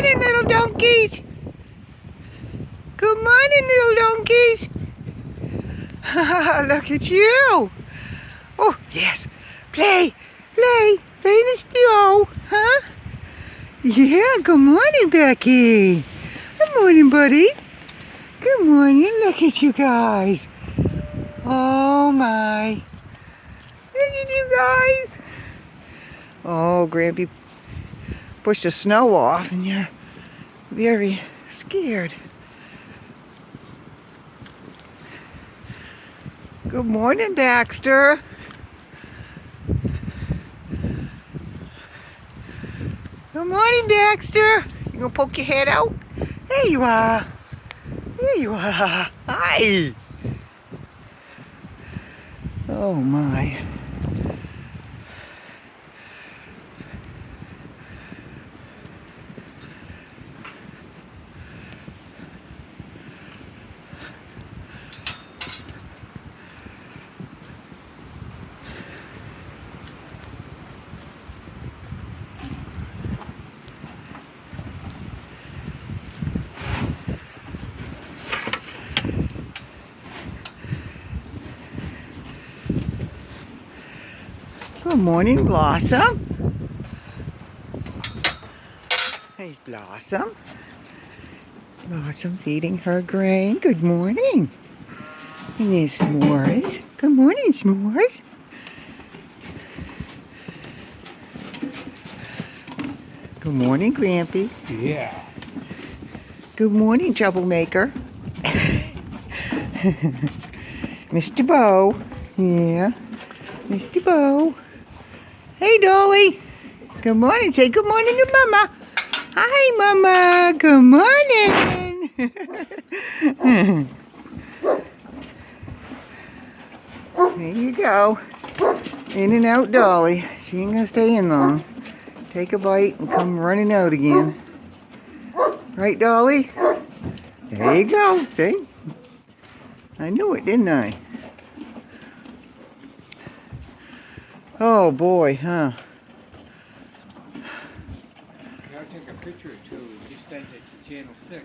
morning, little donkeys. Good morning, little donkeys. Look at you. Oh, yes. Play in the snow, huh? Yeah, good morning, Becky. Good morning, buddy. Good morning. Look at you guys. Oh, my. Look at you guys. Oh, Grampy pushed the snow off and you're very scared. Good morning, Baxter. Good morning, Baxter. You gonna poke your head out? There you are. There you are. Hi. Oh my. Good morning, Blossom. Hey, Blossom. Blossom's eating her grain. Good morning. And there's S'mores. Good morning, S'mores. Good morning, Grampy. Yeah. Good morning, troublemaker. Mr. Bo. Yeah. Mr. Bo. Hey, Dolly. Good morning. Say good morning to Mama. Hi, Mama. Good morning. There you go. In and out, Dolly. She ain't gonna stay in long. Take a bite and come running out again. Right, Dolly? There you go. See? I knew it, didn't I? Oh boy, huh? I'll take a picture or two and just send it to Channel 6.